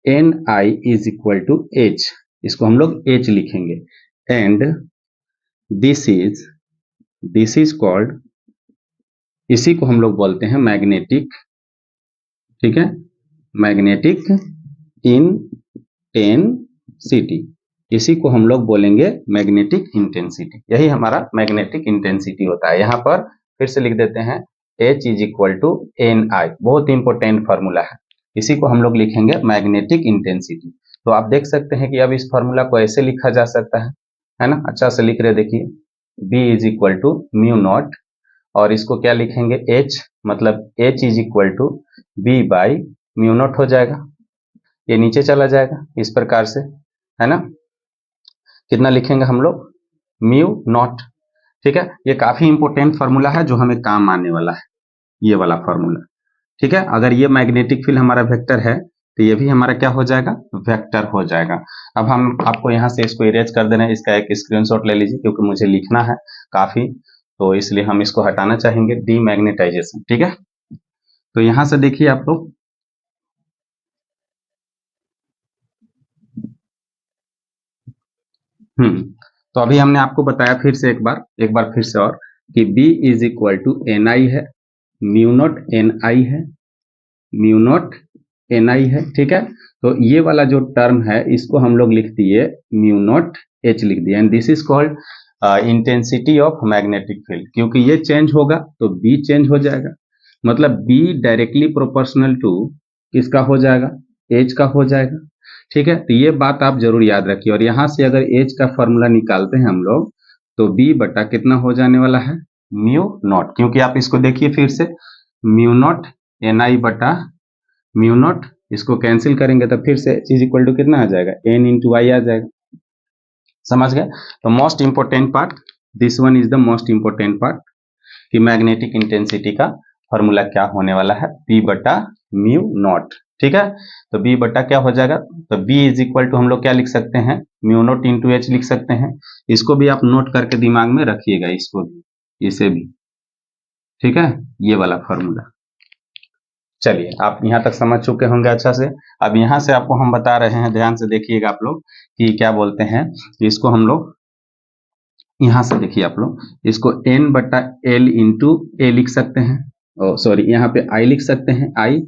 N I is equal to H, इसको हम लोग H लिखेंगे। एंड दिस इज कॉल्ड, इसी को हम लोग बोलते हैं मैग्नेटिक, ठीक है, मैग्नेटिक इंटेंसिटी, इसी को हम लोग बोलेंगे मैग्नेटिक इंटेंसिटी। यही हमारा मैग्नेटिक इंटेंसिटी होता है। यहाँ पर फिर से लिख देते हैं H is equal to n I, बहुत इंपॉर्टेंट फार्मूला है, इसी को हम लोग लिखेंगे मैग्नेटिक इंटेंसिटी। तो आप देख सकते हैं कि अब इस फार्मूला को ऐसे लिखा जा सकता है ना, अच्छा से लिख रहे, देखिए B is equal to mu nought, और इसको क्या लिखेंगे H, मतलब H is equal to B by mu nought हो जाएगा, ये नीचे चला जाएगा इस प्रकार से, है ना। कितना लिखेंगे हम लोग, म्यू नॉट। ठीक है, ये काफी इंपॉर्टेंट फार्मूला है, जो हमें काम आने वाला है, ये वाला फार्मूला। ठीक है, अगर ये मैग्नेटिक फील्ड हमारा वेक्टर है, तो ये भी हमारा क्या हो जाएगा, वेक्टर हो जाएगा। अब हम आपको यहाँ से इसको इरेज कर देना है, इसका एक स्क्रीनशॉट ले लीजिए, क्योंकि मुझे लिखना है काफी, तो इसलिए हम इसको हटाना चाहेंगे, डीमैग्नेटाइजेशन। ठीक है, तो यहां से देखिए आप लोग, तो अभी हमने आपको बताया फिर से एक बार फिर से, और कि B is equal to n I है, म्यू नॉट एन आई है, म्यू नॉट एन आई है। ठीक है, तो ये वाला जो टर्म है, इसको हम लोग लिख दिए म्यू नॉट H लिख दिया, and this is called intensity of magnetic field. क्योंकि ये चेंज होगा तो B चेंज हो जाएगा, मतलब B डायरेक्टली प्रोपोर्शनल टू किसका हो जाएगा, H का हो जाएगा। ठीक है, तो ये बात आप जरूर याद रखिए। और यहां से अगर H का फॉर्मूला निकालते हैं हम लोग, तो B बटा कितना हो जाने वाला है, म्यू नॉट, क्योंकि आप इसको देखिए फिर से, म्यू नॉट एन आई बटा म्यू नॉट, इसको कैंसिल करेंगे तो फिर से इज इक्वल टू कितना आ जाएगा, एन इंटू आई आ जाएगा। समझ गए। तो most important part, this one is the most important part, कि मैग्नेटिक इंटेंसिटी का फॉर्मूला क्या होने वाला है, P बटा म्यू नॉट। ठीक है, तो B बटा क्या हो जाएगा, तो B इज इक्वल टू हम लोग क्या लिख सकते हैं, म्यू नॉट इंटू H लिख सकते हैं। इसको भी आप नोट करके दिमाग में रखिएगा, इसको भी, इसे भी। ठीक है, ये वाला फॉर्मूला। चलिए, आप यहाँ तक समझ चुके होंगे अच्छा से। अब यहाँ से आपको हम बता रहे हैं, ध्यान से देखिएगा आप लोग, कि क्या बोलते हैं, इसको हम लोग यहां से देखिए आप लोग इसको N/L इंटू ए लिख सकते हैं, सॉरी यहाँ पे I लिख सकते हैं I।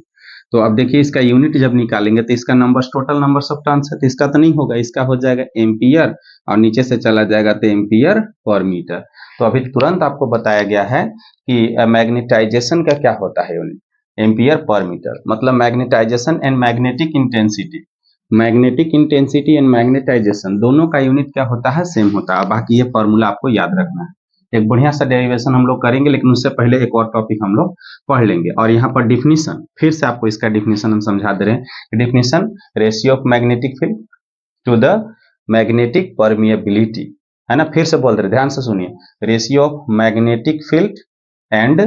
तो अब देखिए इसका यूनिट जब निकालेंगे तो इसका number total number of turns है, तो इसका तो नहीं होगा, इसका हो जाएगा एम्पियर और नीचे से चला जाएगा तो एम्पियर पर मीटर। तो अभी तुरंत आपको बताया गया है कि मैग्नेटाइजेशन का क्या होता है यूनिट, एम्पियर पर मीटर। मतलब magnetisation and magnetic intensity, magnetic intensity and magnetisation दोनों का यूनिट क्या होता है, सेम होता है। बाकी ये फॉर्मूला आपको याद रखना है। एक बढ़िया सा डेरिवेशन हम लोग करेंगे, लेकिन उससे पहले एक और टॉपिक हम लोग पढ़ लेंगे। और यहाँ पर डिफिनीशन, फिर से आपको इसका डिफिनीशन हम समझा दे रहे हैं। Definition, ratio of magnetic field to the magnetic permeability, है ना। फिर से बोल रहे, ध्यान से सुनिए, ratio of magnetic field and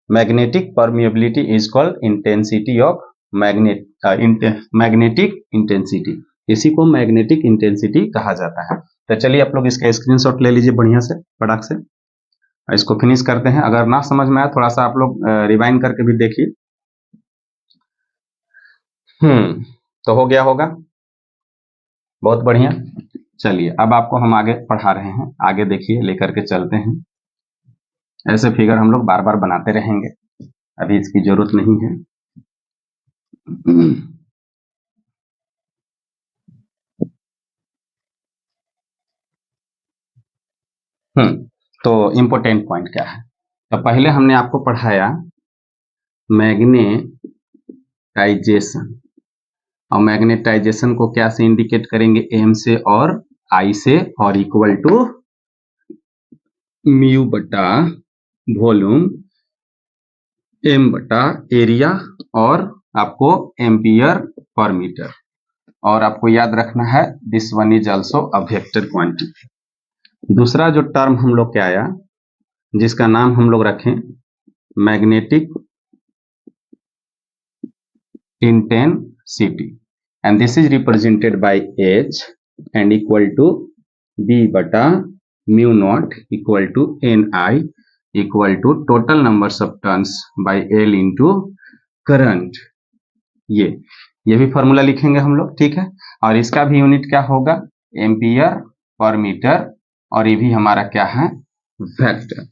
magnetic permeability is called intensity of magnetic intensity. इसी को मैग्नेटिक इंटेंसिटी कहा जाता है। तो चलिए आप लोग इसका स्क्रीनशॉट ले लीजिए बढ़िया से, फटाक से इसको फिनिश करते हैं। अगर ना समझ में आया थोड़ा सा आप लोग रिवाइंड करके भी देखिए। तो हो गया होगा, बहुत बढ़िया। चलिए अब आपको हम आगे पढ़ा रहे हैं, आगे देखिए लेकर के चलते हैं। ऐसे फिगर हम लोग बार बार बनाते रहेंगे, अभी इसकी जरूरत नहीं है। तो इम्पोर्टेंट पॉइंट क्या है, तो पहले हमने आपको पढ़ाया मैग्नेटाइजेशन, और मैग्नेटाइजेशन को क्या से इंडिकेट करेंगे, एम से और आई से, और इक्वल टू म्यू बटा वॉल्यूम एम बटा एरिया, और आपको एम्पियर पर मीटर। और आपको याद रखना है this one is also a vector quantity. दूसरा जो टर्म हम लोग क्या आया, जिसका नाम हम लोग रखें magnetic intensity, and this is represented by H and equal to B बटा mu nought equal to NI equal to total numbers of turns by L into current. ये भी फॉर्मूला लिखेंगे हम लोग, ठीक है। और इसका भी यूनिट क्या होगा, एम्पियर पर मीटर, और ये भी हमारा क्या है, वेक्टर।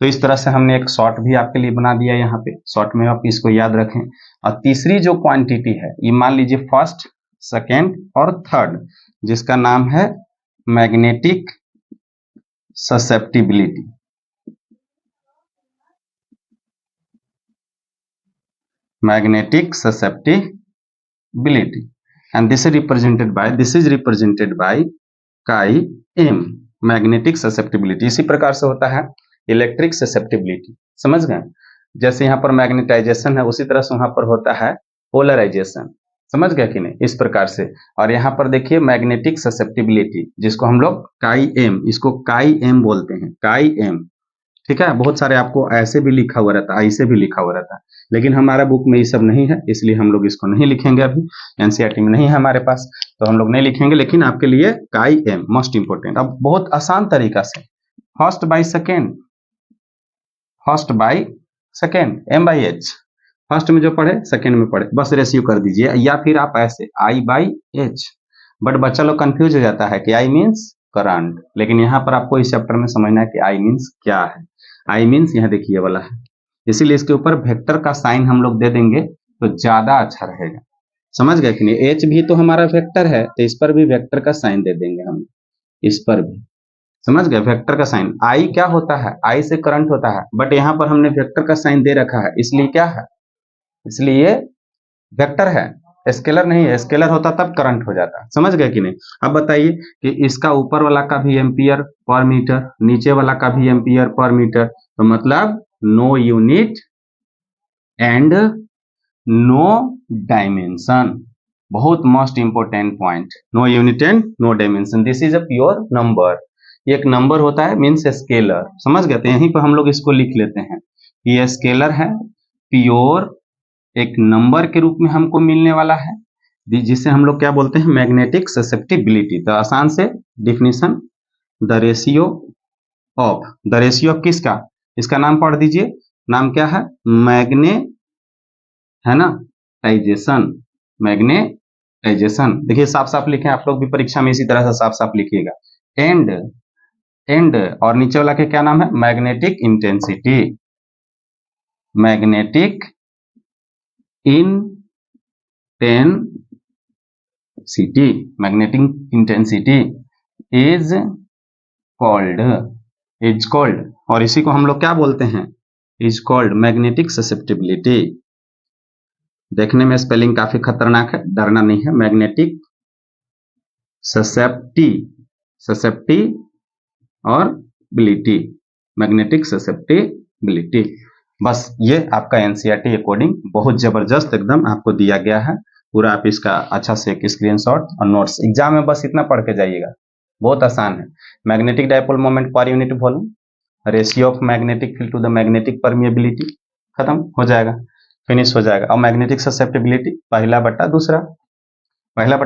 तो इस तरह से हमने एक शॉर्ट भी आपके लिए बना दिया यहाँ पे, शॉर्ट में आप इसको याद रखें। और तीसरी जो क्वांटिटी है, ये मान लीजिए फर्स्ट, सेकेंड और थर्ड, जिसका नाम है magnetic susceptibility. Magnetic susceptibility, and this is represented by chi m, magnetic susceptibility. इसी प्रकार से होता है इलेक्ट्रिक ससेप्टिबिलिटी, समझ गए। जैसे यहाँ पर मैग्नेटाइजेशन है, उसी तरह से वहां पर होता है पोलराइजेशन, समझ गए कि नहीं, इस प्रकार से। और यहाँ पर देखिए मैग्नेटिक ससेप्टिबिलिटी, जिसको हम लोग काई एम, इसको काई एम बोलते हैं, काई एम, ठीक है। बहुत सारे आपको ऐसे भी लिखा हुआ रहता है, ऐसे भी लिखा हुआ रहता है, लेकिन हमारा बुक में ये सब नहीं है, इसलिए हम लोग इसको नहीं लिखेंगे, अभी एनसीईआरटी में नहीं है हमारे पास, तो हम लोग नहीं लिखेंगे। लेकिन आपके लिए काई एम मोस्ट इंपोर्टेंट। अब बहुत आसान तरीका से first by second, first by second M by H, first में जो पढ़े सेकेंड में पढ़े, बस रेशियो कर दीजिए। या फिर आप ऐसे आई बाई एच, बट बच्चा लोग कंफ्यूज हो जाता है कि आई मीन्स करंट, लेकिन यहाँ पर आपको इस चैप्टर में समझना है कि आई मीन्स क्या है। आई मीन्स यहाँ देखिए वाला है, इसीलिए इसके ऊपर वेक्टर का साइन हम लोग दे देंगे तो ज्यादा अच्छा रहेगा, समझ गए कि नहीं। एच भी तो हमारा वेक्टर है, तो इस पर भी वेक्टर का साइन दे देंगे हम, इस पर भी, समझ गए, वेक्टर का साइन। आई क्या होता है, आई से करंट होता है, बट यहाँ पर हमने वेक्टर का साइन दे रखा है, इसलिए क्या है, इसलिए वेक्टर है, स्केलर नहीं है। स्केलर होता तब करंट हो जाता, समझ गए कि नहीं। अब बताइए कि इसका ऊपर वाला का भी एम्पियर पर मीटर, नीचे वाला का भी एम्पियर पर मीटर, तो मतलब no unit and no dimension. बहुत most important point, no unit and no dimension, this is a pure number. एक नंबर होता है मीन्स स्केलर, समझ गए। तो यहीं पर हम लोग इसको लिख लेते हैं, ये स्केलर है, प्योर एक नंबर के रूप में हमको मिलने वाला है, जिसे हम लोग क्या बोलते हैं, मैग्नेटिक ससेप्टिबिलिटी। तो आसान से डिफिनीशन, द रेशियो ऑफ किसका, इसका नाम पढ़ दीजिए, नाम क्या है, मैग्ने, है ना, टाइजेशन, मैग्नेटाइजेशन। देखिए साफ साफ लिखे, आप लोग भी परीक्षा में इसी तरह से साफ साफ लिखिएगा। एंड एंड और नीचे वाला के क्या नाम है, magnetic intensity. Magnetic intensity, magnetic intensity is called, और इसी को हम लोग क्या बोलते हैं, इज कॉल्ड मैग्नेटिक ससेप्टिबिलिटी। देखने में स्पेलिंग काफी खतरनाक है, डरना नहीं है। मैग्नेटिक ससेप्टी और बिलिटी, मैग्नेटिक ससेप्टिबिलिटी। बस ये आपका एनसीईआरटी अकॉर्डिंग बहुत जबरदस्त एकदम आपको दिया गया है पूरा। आप इसका अच्छा से एक स्क्रीनशॉट और नोट्स, एग्जाम में बस इतना पढ़ के जाइएगा, बहुत आसान है। Magnetic dipole moment per unit volume, ratio of magnetic field to the magnetic permeability, खत्म हो जाएगा, फिनिश हो जाएगा। और मैग्नेटिक ससेप्टिबिलिटी पहला बटा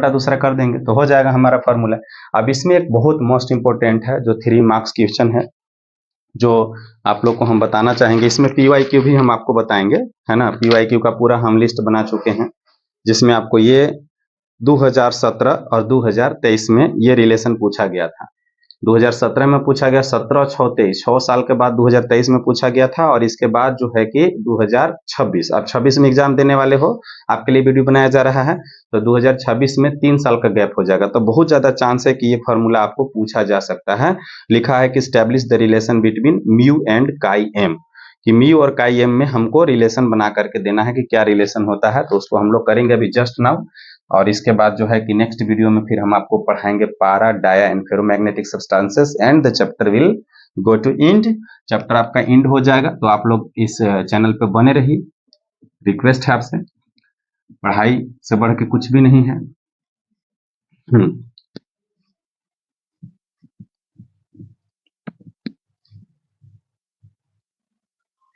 दूसरा कर देंगे तो हो जाएगा हमारा फॉर्मूला। अब इसमें एक बहुत मोस्ट इंपोर्टेंट है जो 3 मार्क्स क्वेश्चन है, जो आप लोग को हम बताना चाहेंगे। इसमें PYQ भी हम आपको बताएंगे, है ना। PYQ का पूरा हम लिस्ट बना चुके हैं, जिसमें आपको ये 2017 और 2023 में ये रिलेशन पूछा गया था। 2017 में पूछा गया 17 और 6 23, 6 साल के बाद 2023 में पूछा गया था। और इसके बाद जो है कि 2026, अब 26 में एग्जाम देने वाले हो, आपके लिए वीडियो बनाया जा रहा है, तो 2026 में 3 साल का गैप हो जाएगा, तो बहुत ज्यादा चांस है कि ये फॉर्मूला आपको पूछा जा सकता है। लिखा है कि establish the relation between mu and chi M, कि म्यू और काई एम में हमको रिलेशन बना करके देना है कि क्या रिलेशन होता है, तो उसको हम लोग करेंगे अभी जस्ट नाउ। और इसके बाद जो है कि नेक्स्ट वीडियो में फिर हम आपको पढ़ाएंगे para, dia and ferromagnetic substances, and the chapter will go to end. Chapter आपका एंड हो जाएगा, तो आप लोग इस चैनल पे बने रहिए, रिक्वेस्ट है आपसे, पढ़ाई से बढ़ के कुछ भी नहीं है।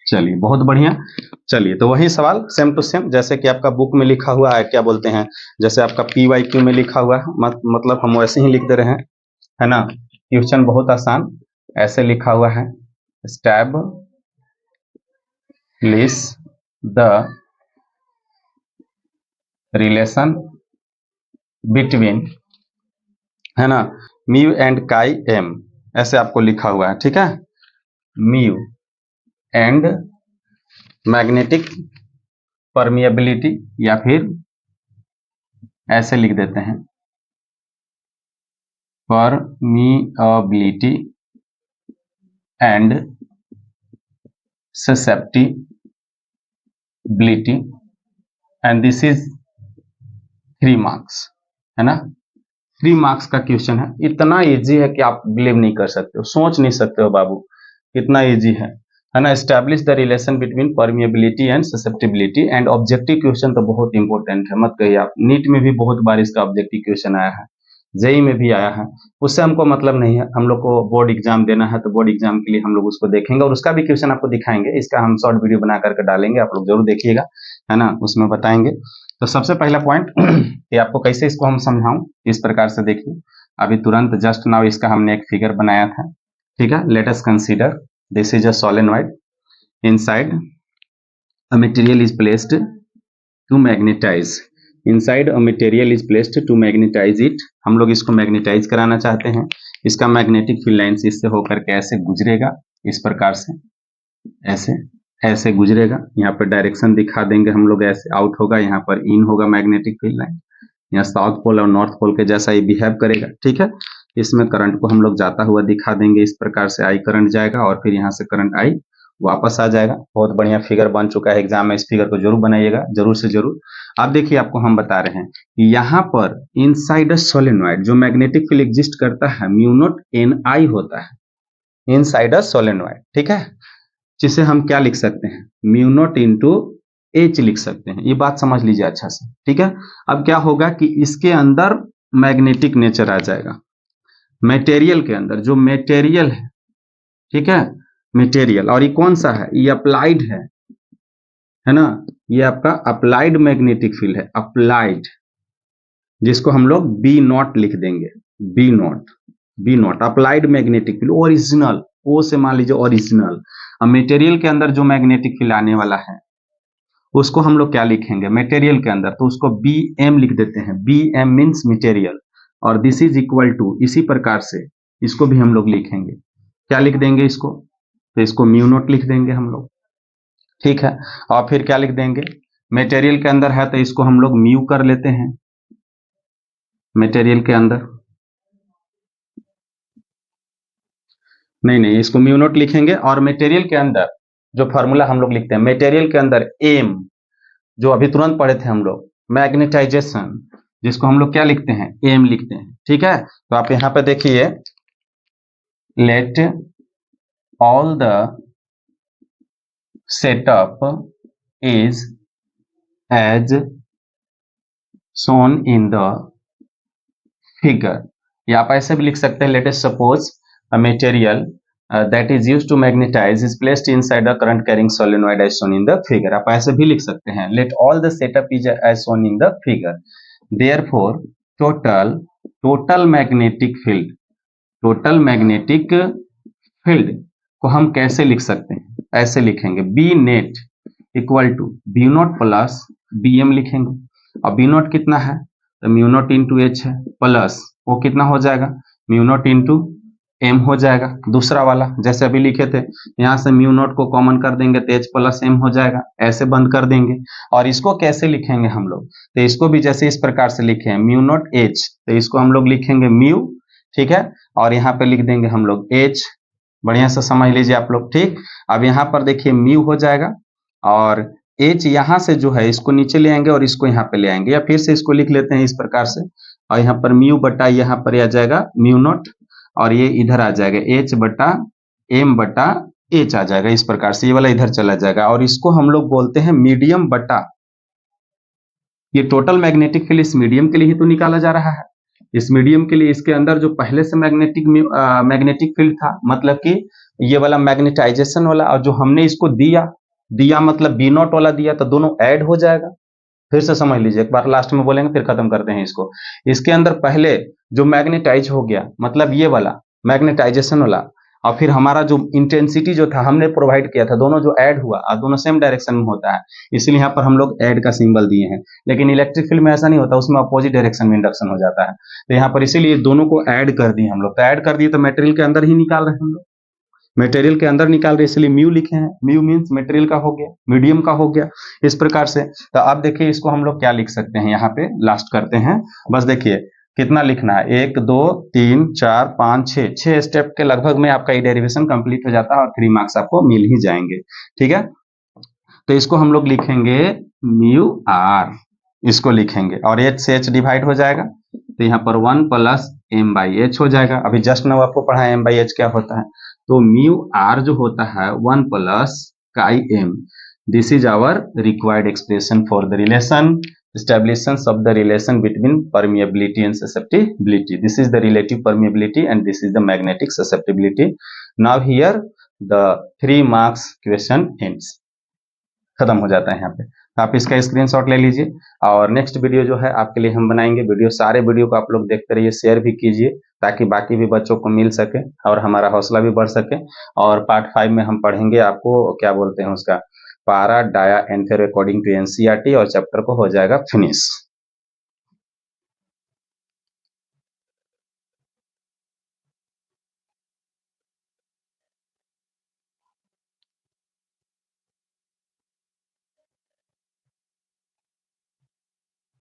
चलिए बहुत बढ़िया। चलिए तो वही सवाल सेम टू सेम जैसे कि आपका बुक में लिखा हुआ है, क्या बोलते हैं, जैसे आपका PYQ में लिखा हुआ है, मतलब हम वैसे ही लिख दे रहे हैं, है ना। क्वेश्चन बहुत आसान ऐसे लिखा हुआ है, एस्टैब्लिश द रिलेशन बिटवीन, है ना, म्यू एंड काई एम, ऐसे आपको लिखा हुआ है, ठीक है। म्यू एंड मैग्नेटिक परमिएबिलिटी, या फिर ऐसे लिख देते हैं permeability and susceptibility, and this is 3 marks, है ना। 3 मार्क्स का क्वेश्चन है, इतना इजी है कि आप बिलीव नहीं कर सकते हो, सोच नहीं सकते हो बाबू, कितना इजी है ना। Establish the relation between permeability and susceptibility, and objective question तो बहुत इंपॉर्टेंट है, मत कहिए आप। नीट में भी बहुत बार इसका ऑब्जेक्टिव क्वेश्चन आया है, जेई में भी आया है, उससे हमको मतलब नहीं है। हम लोग को बोर्ड एग्जाम देना है, तो बोर्ड एग्जाम के लिए हम लोग उसको देखेंगे और उसका भी क्वेश्चन आपको दिखाएंगे। इसका हम शॉर्ट वीडियो बना करके डालेंगे, आप लोग जरूर देखिएगा, है ना, उसमें बताएंगे। तो सबसे पहला पॉइंट कि आपको कैसे इसको हम समझाऊं, इस प्रकार से देखिए। अभी तुरंत जस्ट नाउ इसका हमने एक फिगर बनाया था, ठीक है। Let us consider this is a solenoid, inside a material is placed to magnetize, inside a material is placed to magnetize it. हम लोग इसको मैग्नेटाइज कराना चाहते हैं। इसका मैग्नेटिक फील्ड लाइंस इससे होकर के ऐसे गुजरेगा, इस प्रकार से ऐसे गुजरेगा। यहाँ पर डायरेक्शन दिखा देंगे हम लोग, ऐसे आउट होगा, यहाँ पर इन होगा मैग्नेटिक फील्ड लाइन, यहाँ साउथ पोल और नॉर्थ पोल के जैसा ये बिहेव करेगा, ठीक है। इसमें करंट को हम लोग जाता हुआ दिखा देंगे, इस प्रकार से आई करंट जाएगा और फिर यहाँ से करंट आई वापस आ जाएगा। बहुत बढ़िया फिगर बन चुका है, एग्जाम में इस फिगर को जरूर बनाइएगा, जरूर से जरूर। अब देखिए आपको हम बता रहे हैं कि यहाँ पर इनसाइड अ सोलेनॉइड जो मैग्नेटिक फील्ड एग्जिस्ट करता है, म्यू नॉट NI होता है इनसाइड अ सोलेनॉइड, ठीक है, जिसे हम क्या लिख सकते हैं, म्यू नॉट इंटू H लिख सकते हैं। ये बात समझ लीजिए अच्छा से, ठीक है। अब क्या होगा कि इसके अंदर मैग्नेटिक नेचर आ जाएगा, मटेरियल के अंदर जो मटेरियल है, ठीक है, मटेरियल, और ये कौन सा है, ये अप्लाइड है ना, ये आपका अप्लाइड मैग्नेटिक फील्ड है, अप्लाइड, जिसको हम लोग B0 लिख देंगे, B0 applied magnetic field. Original, O से मान लीजिए ओरिजिनल। अब मटेरियल के अंदर जो मैग्नेटिक फील्ड आने वाला है उसको हम लोग क्या लिखेंगे, मटेरियल के अंदर, तो उसको BM लिख देते हैं, BM मीन्स मटेरियल, और दिस इज इक्वल टू, इसी प्रकार से इसको भी हम लोग लिखेंगे, क्या लिख देंगे इसको, तो इसको म्यू नॉट लिख देंगे हम लोग, ठीक है। और फिर क्या लिख देंगे, मटेरियल के अंदर है तो इसको हम लोग म्यू कर लेते हैं, मटेरियल के अंदर नहीं इसको म्यू नॉट लिखेंगे। और मटेरियल के अंदर जो फॉर्मूला हम लोग लिखते हैं, मटेरियल के अंदर एम जो अभी तुरंत पढ़े थे हम लोग, मैग्नेटाइजेशन, जिसको हम लोग क्या लिखते हैं, एम लिखते हैं, ठीक है। तो आप यहां पे देखिए, let all the setup is as shown in the figure, या आप ऐसे भी लिख सकते हैं, late us suppose a material that is used to magnetize is placed inside a current carrying solenoid as shown in the figure, आप ऐसे भी लिख सकते हैं, let all the setup is as shown in the figure, therefore total magnetic field को हम कैसे लिख सकते हैं, ऐसे लिखेंगे, B net equal to B naught plus B M लिखेंगे। अब बी नॉट कितना है, तो म्यू नॉट इंटू एच है, प्लस वो कितना हो जाएगा, म्यू नॉट इंटू एम हो जाएगा, दूसरा वाला जैसे अभी लिखे थे, यहाँ से म्यू नॉट को कॉमन कर देंगे तो एच प्लस एम हो जाएगा, ऐसे बंद कर देंगे। और इसको कैसे लिखेंगे हम लोग, तो इसको भी जैसे इस प्रकार से लिखे हैं, म्यू नॉट एच, तो इसको हम लोग लिखेंगे म्यू, ठीक है, और यहाँ पे लिख देंगे हम लोग एच, बढ़िया से समझ लीजिए आप लोग, ठीक। अब यहाँ पर देखिए म्यू हो जाएगा, और एच यहाँ से जो है इसको नीचे ले आएंगे और इसको यहाँ पे ले आएंगे, या फिर से इसको लिख लेते हैं इस प्रकार से, और यहाँ पर म्यू बटा यहाँ पर आ जाएगा म्यू नॉट, और ये इधर आ जाएगा एच बटा एम बटा एच आ जाएगा, इस प्रकार से ये वाला इधर चला जाएगा, और इसको हम लोग बोलते हैं मीडियम बटा, ये टोटल मैग्नेटिक फील्ड इस मीडियम के लिए ही तो निकाला जा रहा है, इस मीडियम के लिए इसके अंदर जो पहले से मैग्नेटिक फील्ड था, मतलब कि ये वाला मैग्नेटाइजेशन वाला, और जो हमने इसको दिया मतलब बी नॉट वाला दिया, तो दोनों ऐड हो जाएगा। फिर से समझ लीजिए, एक बार लास्ट में बोलेंगे फिर खत्म करते हैं इसको। इसके अंदर पहले जो मैग्नेटाइज हो गया, मतलब ये वाला मैग्नेटाइजेशन वाला, और फिर हमारा जो इंटेंसिटी जो था हमने प्रोवाइड किया था, दोनों जो ऐड हुआ और दोनों सेम डायरेक्शन में होता है, इसलिए यहाँ पर हम लोग ऐड का सिंबल दिए हैं। लेकिन इलेक्ट्रिक फील्ड में ऐसा नहीं होता, उसमें अपोजिट डायरेक्शन में इंडक्शन हो जाता है, तो यहाँ पर इसीलिए दोनों को ऐड कर दिए हम लोग, तो ऐड कर दिए तो मटेरियल के अंदर ही निकाल रहे हैं हम लोग, मटेरियल के अंदर निकाल रहे, इसलिए म्यू लिखे हैं, म्यू मींस मटेरियल का हो गया, मीडियम का हो गया, इस प्रकार से। तो अब देखिए इसको हम लोग क्या लिख सकते हैं, यहाँ पे लास्ट करते हैं, बस देखिए कितना लिखना है, 1 2 3 4 5 6 स्टेप के लगभग में आपका ये डेरिवेशन कंप्लीट हो जाता है, और 3 मार्क्स आपको मिल ही जाएंगे, ठीक है। तो इसको हम लोग लिखेंगे म्यू आर, इसको लिखेंगे, और एच से एच डिवाइड हो जाएगा, तो यहाँ पर 1 प्लस एम बाई एच हो जाएगा। अभी जस्ट नाउ आपको पढ़ा है एम बाई एच क्या होता है, तो म्यू आर जो होता है 1 plus chi M, this is our required expression for the relation establishment of the relation between permeability and susceptibility. This is the relative permeability and this is the magnetic susceptibility. Now here the 3 marks question ends, खत्म हो जाता है यहाँ पे। आप इसका screenshot ले लीजिए, और नेक्स्ट वीडियो जो है आपके लिए हम बनाएंगे वीडियो, सारे वीडियो को आप लोग देखते रहिए, शेयर भी कीजिए ताकि बाकी भी बच्चों को मिल सके और हमारा हौसला भी बढ़ सके। और पार्ट 5 में हम पढ़ेंगे आपको क्या बोलते हैं उसका, पारा डाया एंड फिर अकॉर्डिंग टू एनसीईआरटी, और चैप्टर को हो जाएगा फिनिश।